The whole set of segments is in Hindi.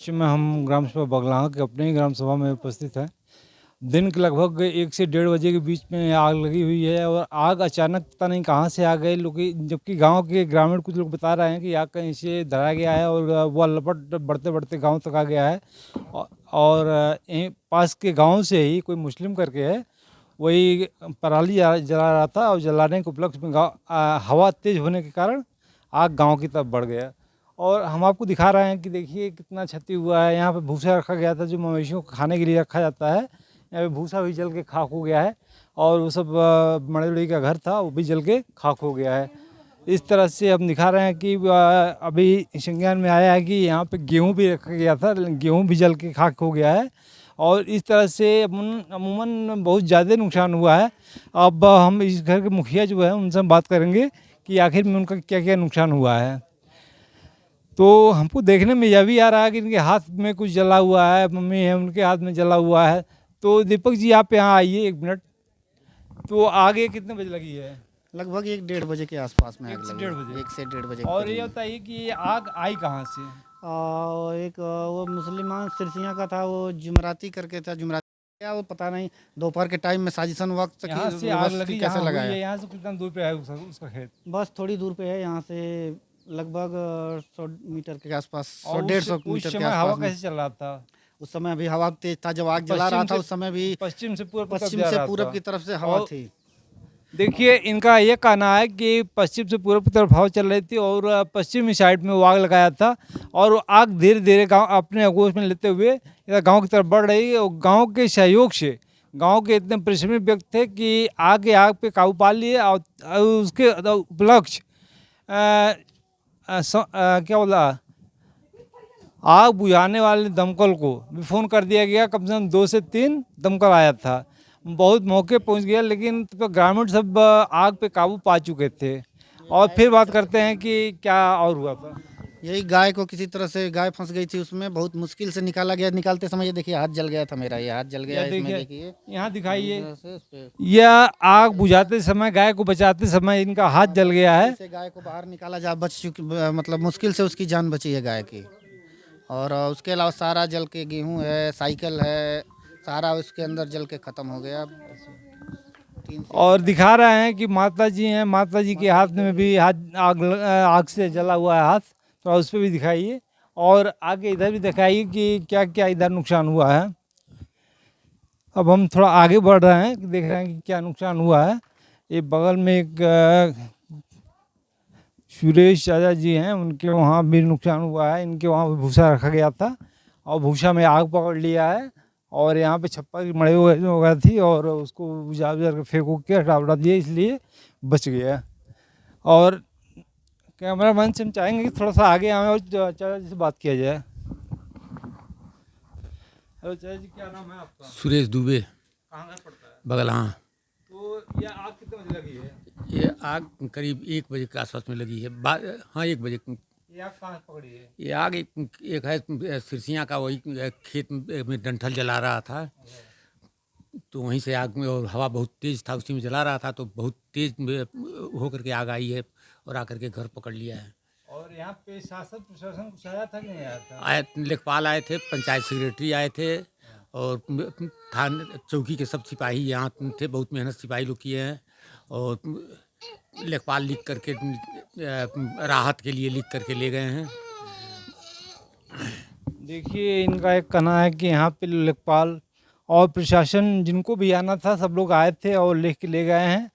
में हम ग्राम सभा बगलाहा के अपने ही ग्राम सभा में उपस्थित हैं। दिन के लगभग 1 से 1:30 बजे के बीच में आग लगी हुई है और आग अचानक पता नहीं कहाँ से आ गई, लोग जबकि गांव के ग्रामीण कुछ लोग बता रहे हैं कि आग कहीं से धरा गया है और वह लपट बढ़ते बढ़ते गांव तक आ गया है। और यहीं पास के गांव से ही कोई मुस्लिम करके है, वही पराली जला रहा था और जलाने के उपलक्ष्य में हवा तेज होने के कारण आग गाँव की तरफ बढ़ गया। और हम आपको दिखा रहे हैं कि देखिए कितना क्षति हुआ है। यहाँ पे भूसा रखा गया था जो मवेशियों को खाने के लिए रखा जाता है, यहाँ पे भूसा भी जल के खाक हो गया है और वो सब मड़ई का घर था वो भी जल के खाक हो गया है। इस तरह से हम दिखा रहे हैं कि अभी संज्ञान में आया है कि यहाँ पे गेहूँ भी रखा गया था, गेहूँ भी जल के खाक हो गया है और इस तरह से अमूमन बहुत ज़्यादा नुकसान हुआ है। अब हम इस घर के मुखिया जो है उनसे हम बात करेंगे कि आखिर में उनका क्या क्या नुकसान हुआ है। तो हमको देखने में यह भी आ रहा है कि इनके हाथ में कुछ जला हुआ है, मम्मी है उनके हाथ में जला हुआ है। तो दीपक जी आप यहाँ आइए 1 मिनट। तो आगे कितने बजे लगी है? लगभग 1-1:30 बजे के आसपास में आग 1 से लगी। 1:30 बजे। 1 से 1:30 बजे और ये बताइए कि ये आग आई कहाँ से? एक वो मुसलमान सिरसिया का था, वो जुमराती करके था, जुमराती क्या वो पता नहीं। दोपहर के टाइम में साजिशन वक्त यहाँ से आग लगी कैसे यहाँ लगाया? हुई है, यहाँ से कितना दूर पे है उसका खेत? बस थोड़ी दूर पे है, यहाँ से लगभग 100 मीटर के आसपास, 100-150 मीटर उस के समय हवा आसपास में। कैसे चल रहा था? उस समय अभी हवा तेज था, जब आग जला रहा था उस समय भी पश्चिम से पूर्व पश्चिम से पूरब की तरफ से हवा थी। देखिए इनका ये कहना है कि पश्चिम से पूर्व की तरफ हवा चल रही थी और पश्चिमी साइड में वो आग लगाया था और वो आग धीरे धीरे गांव अपने आगोश में लेते हुए इधर गांव की तरफ बढ़ रही है। और गांव के सहयोग से गांव के इतने परिश्रमी व्यक्ति थे कि आग पे काबू पा लिए और उसके उपलक्ष्य क्या बोला, आग बुझाने वाले दमकल को भी फ़ोन कर दिया गया। कम से कम 2 से 3 दमकल आया था, बहुत मौके पहुंच गया, लेकिन तो ग्रामीण सब आग पे काबू पा चुके थे। और फिर बात करते हैं कि क्या और हुआ था। यही गाय को किसी तरह से गाय फंस गई थी, उसमें बहुत मुश्किल से निकाला गया। निकालते समय ये देखिए हाथ जल गया था मेरा, ये हाथ जल गया है इसमें देखिए, यहाँ दिखाइए। यह आग बुझाते समय, गाय को बचाते समय इनका हाथ जल गया है। गाय को बाहर निकाला जा बच चुकी, मतलब मुश्किल से उसकी जान बची है गाय की। और उसके अलावा सारा जल के गेहूँ है, साइकिल है, सारा उसके अंदर जल के ख़त्म हो गया। और दिखा रहे हैं कि माता जी हैं, माता जी के हाथ में भी हाथ आग से जला हुआ है हाथ, तो उस पर भी दिखाइए। और आगे इधर भी दिखाइए कि क्या क्या इधर नुकसान हुआ है। अब हम थोड़ा आगे बढ़ रहे हैं कि देख रहे हैं कि क्या नुकसान हुआ है। ये बगल में एक सुरेश चाचा जी हैं, उनके वहाँ भी नुकसान हुआ है। इनके वहाँ भी भूसा रखा गया था और भूसा में आग पकड़ लिया है और यहाँ पे छप्पर की मड़े हो गई थी और उसको बुझा के फेंको के हटा दिए, इसलिए बच गया। और कैमरा मैन से हम चाहेंगे कि थोड़ा सा आगे आए और चाचा जी से बात किया जाए। हेलो चाचा जी, क्या नाम है आपका? सुरेश दुबे। कहाँ घर पड़ता है? बगलाहा। तो ये आग कितने बजे लगी है? ये आग करीब 1 बजे के आसपास में लगी है। हाँ 1 बजे। ये आग कहाँ पकड़ी है? ये आग एक है सिरसिया का, वही खेत में डंठल जला रहा था, तो वहीं से आग में, और हवा बहुत तेज़ था, उसी में जला रहा था, तो बहुत तेज़ होकर के आग आई है और आकर के घर पकड़ लिया है। और यहाँ पे शासन प्रशासन कुछ आया था कि नहीं आया था? आए, लेखपाल आए थे, पंचायत सेक्रेटरी आए थे और थाना चौकी के सब सिपाही यहाँ थे। बहुत मेहनत सिपाही लोग किए हैं और लेखपाल लिख करके राहत के लिए लिख करके ले गए हैं। देखिए इनका एक कहना है कि यहाँ पे लेखपाल और प्रशासन जिनको भी आना था सब लोग आए थे और लिख के ले गए हैं।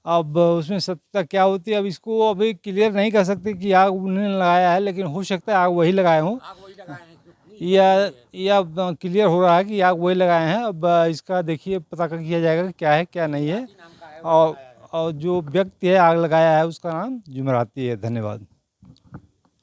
अब उसमें सत्यता क्या होती है अब इसको अभी क्लियर नहीं कर सकते कि आग उन्होंने लगाया है, लेकिन हो सकता है आग वही लगाए हों, या क्लियर हो रहा है कि आग वही लगाए हैं। अब इसका देखिए पता कर किया जाएगा कि क्या है क्या नहीं है। और जो व्यक्ति है आग लगाया है उसका नाम जुमराती है। धन्यवाद।